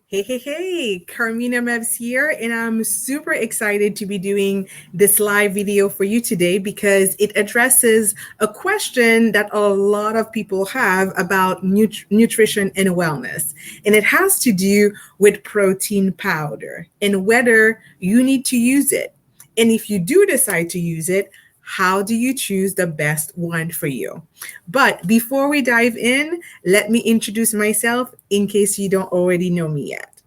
Hey, Carmina Mevs here, and I'm super excited to be doing this live video for you today because it addresses a question that a lot of people have about nutrition and wellness. And it has to do with protein powder and whether you need to use it. And if you do decide to use it, how do you choose the best one for you? But before we dive in, let me introduce myself in case you don't already know me yet.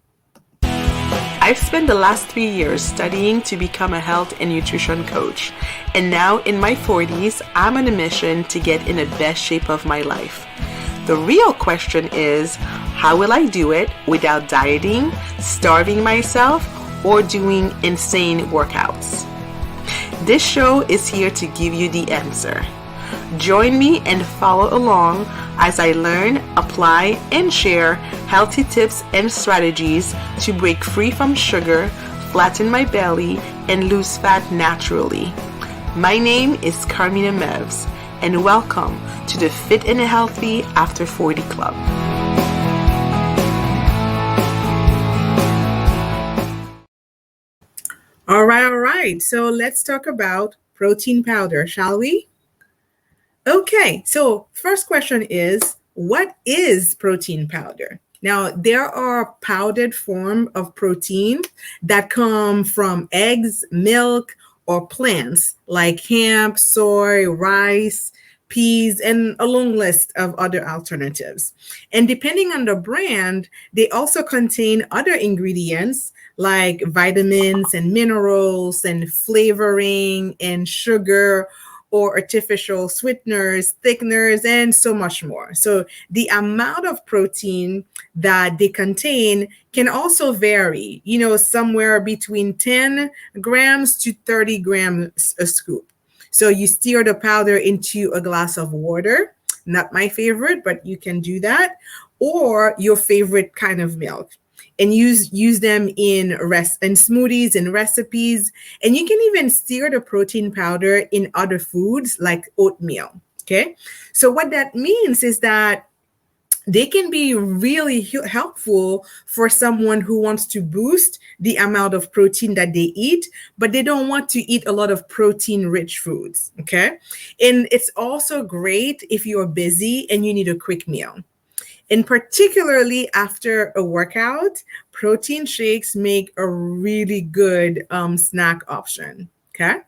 I've spent the last 3 years studying to become a health and nutrition coach. And now in my 40s, I'm on a mission to get in the best shape of my life. The real question is, how will I do it without dieting, starving myself, or doing insane workouts? This show is here to give you the answer. Join me and follow along as I learn, apply, and share healthy tips and strategies to break free from sugar, flatten my belly, and lose fat naturally. My name is Carmina Mevs, and welcome to the Fit and Healthy After 40 Club. All right. So let's talk about protein powder, shall we? Okay, so first question is, what is protein powder? Now, there are powdered form of protein that come from eggs, milk, or plants like hemp, soy, rice, peas, and a long list of other alternatives. And depending on the brand, they also contain other ingredients like vitamins and minerals and flavoring and sugar or artificial sweeteners, thickeners, and so much more. So the amount of protein that they contain can also vary, somewhere between 10 grams to 30 grams a scoop. So you stir the powder into a glass of water, not my favorite, but you can do that, or your favorite kind of milk, and use them in smoothies and recipes. And you can even stir the protein powder in other foods like oatmeal. Okay. So what that means is that they can be really helpful for someone who wants to boost the amount of protein that they eat, but they don't want to eat a lot of protein rich foods. Okay. And it's also great if you're busy and you need a quick meal. And particularly after a workout, protein shakes make a really good snack option. Okay.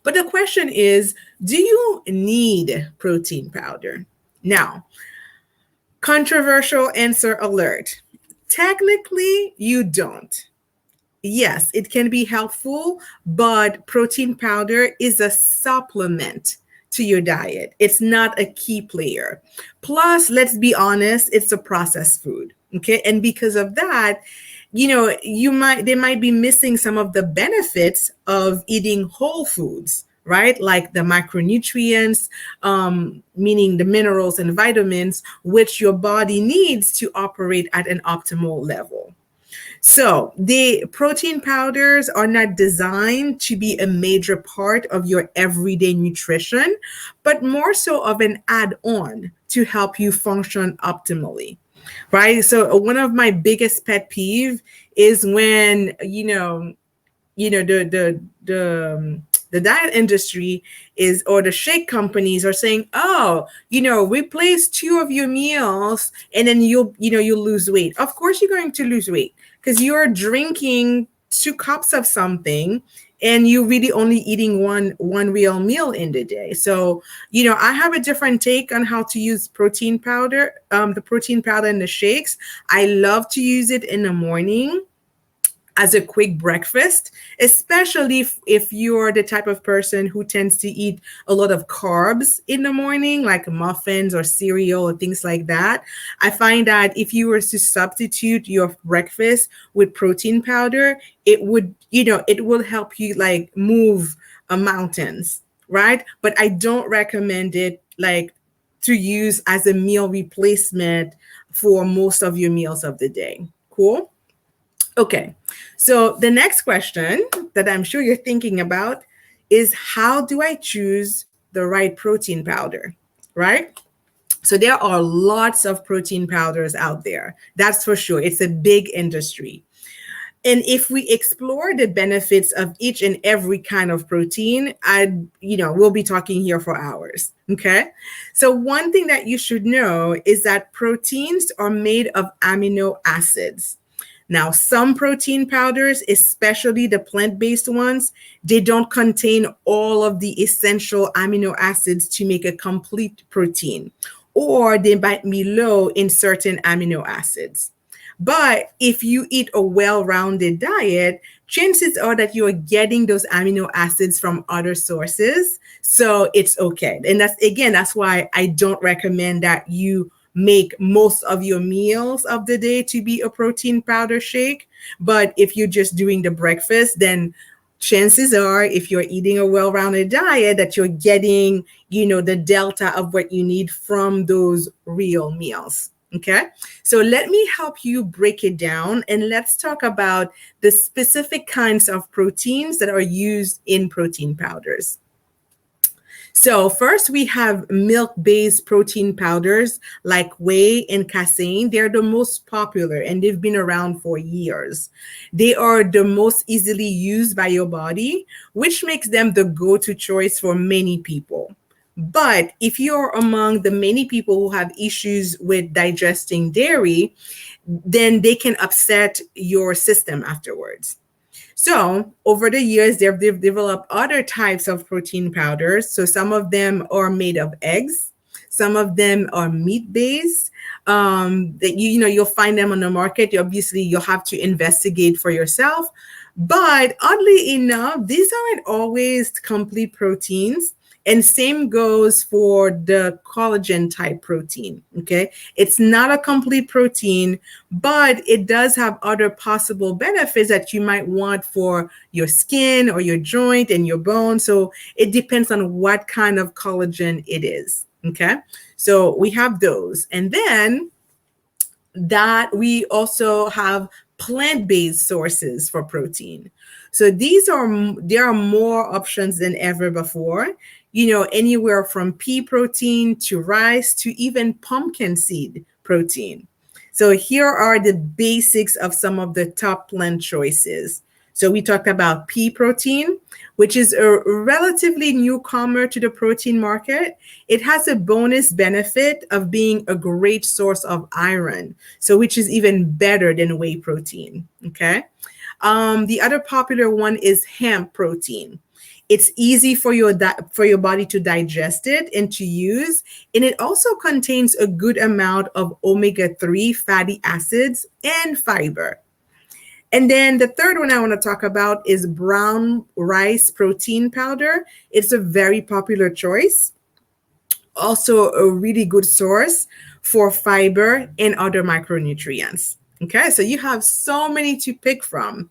But the question is, do you need protein powder? Now, controversial answer alert. Technically, you don't. Yes, it can be helpful, but protein powder is a supplement to your diet. It's not a key player. Plus, let's be honest, it's a processed food. Okay. And because of that, they might be missing some of the benefits of eating whole foods, right? Like the micronutrients, meaning the minerals and vitamins, which your body needs to operate at an optimal level. So the protein powders are not designed to be a major part of your everyday nutrition, but more so of an add-on to help you function optimally, right? So one of my biggest pet peeve is when, the diet industry or the shake companies are saying, oh, replace two of your meals and then you'll lose weight. Of course you're going to lose weight because you're drinking 2 cups of something and you're really only eating one real meal in the day. So, I have a different take on how to use protein powder, the protein powder in the shakes. I love to use it in the morning as a quick breakfast, especially if you're the type of person who tends to eat a lot of carbs in the morning, like muffins or cereal or things like that. I find that if you were to substitute your breakfast with protein powder, it will help you like move mountains, right? But I don't recommend it like to use as a meal replacement for most of your meals of the day. Cool? Okay, so the next question that I'm sure you're thinking about is, how do I choose the right protein powder, right? So there are lots of protein powders out there. That's for sure. It's a big industry. And if we explore the benefits of each and every kind of protein, we'll be talking here for hours. Okay. So one thing that you should know is that proteins are made of amino acids. Now, some protein powders, especially the plant-based ones, they don't contain all of the essential amino acids to make a complete protein, or they might be low in certain amino acids. But if you eat a well-rounded diet, chances are that you are getting those amino acids from other sources. So it's okay. And that's why I don't recommend that you make most of your meals of the day to be a protein powder shake. But if you're just doing the breakfast, then chances are, if you're eating a well-rounded diet, that you're getting, the delta of what you need from those real meals. Okay, so let me help you break it down, and let's talk about the specific kinds of proteins that are used in protein powders. So first we have milk-based protein powders like whey and casein. They're the most popular and they've been around for years. They are the most easily used by your body, which makes them the go-to choice for many people. But if you're among the many people who have issues with digesting dairy, then they can upset your system afterwards. So over the years, they've developed other types of protein powders. So some of them are made of eggs. Some of them are meat based. That you'll find them on the market. Obviously, you'll have to investigate for yourself. But oddly enough, these aren't always complete proteins. And same goes for the collagen type protein. Okay. It's not a complete protein, but it does have other possible benefits that you might want for your skin or your joint and your bone. So it depends on what kind of collagen it is. Okay. So we have those. And then that we also have plant-based sources for protein. So there are more options than ever before, anywhere from pea protein to rice to even pumpkin seed protein. So here are the basics of some of the top plant choices. So we talked about pea protein, which is a relatively newcomer to the protein market. It has a bonus benefit of being a great source of iron, so which is even better than whey protein. Okay. The other popular one is hemp protein. It's easy for your body to digest it and to use, and it also contains a good amount of omega-3 fatty acids and fiber. And then the third one I want to talk about is brown rice protein powder. It's a very popular choice, also a really good source for fiber and other micronutrients. Okay, so you have so many to pick from.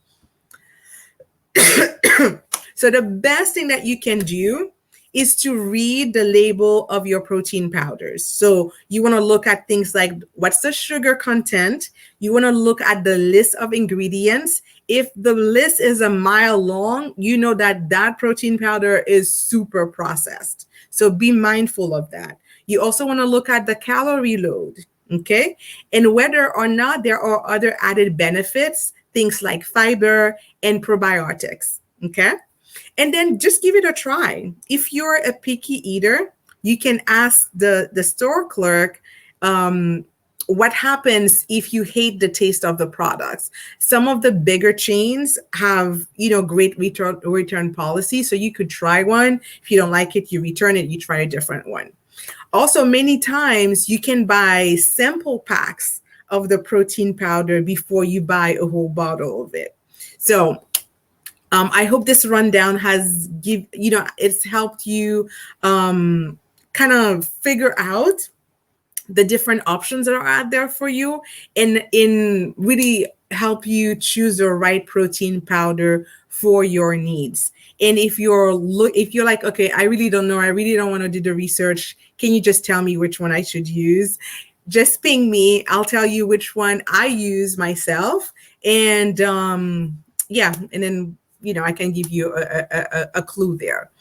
So the best thing that you can do is to read the label of your protein powders. So you want to look at things like what's the sugar content. You want to look at the list of ingredients. If the list is a mile long, you know that protein powder is super processed. So be mindful of that. You also want to look at the calorie load, okay? And whether or not there are other added benefits, things like fiber and probiotics, okay? And then just give it a try. If you're a picky eater, you can ask the store clerk what happens if you hate the taste of the products. Some of the bigger chains have, great return policy. So you could try one. If you don't like it, you return it, you try a different one. Also, many times you can buy sample packs of the protein powder before you buy a whole bottle of it. So I hope this rundown it's helped you kind of figure out the different options that are out there for you, and in really help you choose the right protein powder for your needs. And if you're like, okay, I really don't know, I really don't want to do the research, can you just tell me which one I should use? Just ping me. I'll tell you which one I use myself. And and then I can give you a clue there.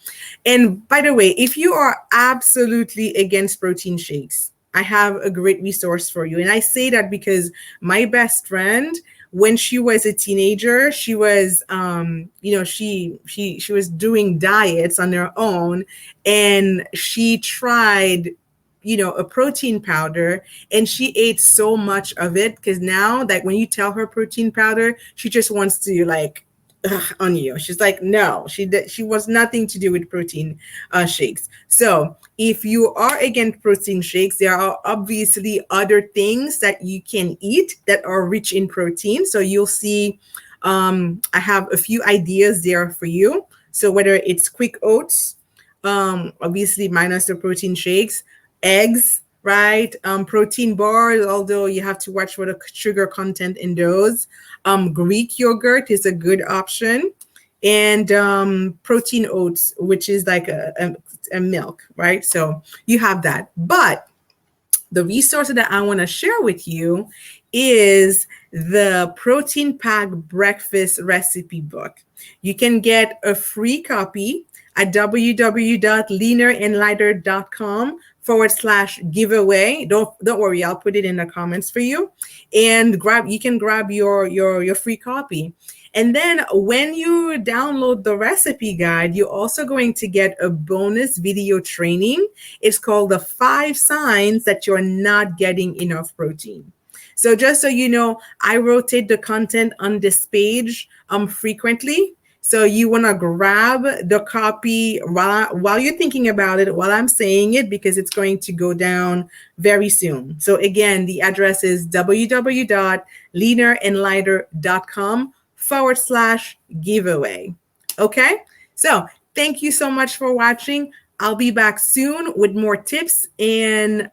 And by the way, if you are absolutely against protein shakes, I have a great resource for you. And I say that because my best friend, when she was a teenager, she was, she was doing diets on her own, and she tried, a protein powder, and she ate so much of it, because now, like, when you tell her protein powder, she just wants to, like, on you. She's like, no, she was nothing to do with protein shakes. So if you are against protein shakes, there are obviously other things that you can eat that are rich in protein. So you'll see, I have a few ideas there for you. So whether it's quick oats, obviously minus the protein shakes, eggs, right? Protein bars, although you have to watch for the sugar content in those. Greek yogurt is a good option. And protein oats, which is like a milk, right? So you have that. But the resource that I want to share with you is the Protein Pack Breakfast Recipe Book. You can get a free copy at www.leanerandlighter.com/giveaway. Don't worry, I'll put it in the comments for you. And you can grab your free copy. And then when you download the recipe guide, you're also going to get a bonus video training. It's called the 5 signs that you're not getting enough protein. So just so you know, I rotate the content on this page frequently. So you want to grab the copy while you're thinking about it, while I'm saying it, because it's going to go down very soon. So again, the address is www.leanerandlighter.com/giveaway. Okay, so thank you so much for watching. I'll be back soon with more tips and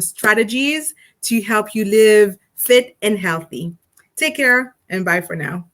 strategies to help you live fit and healthy. Take care and bye for now.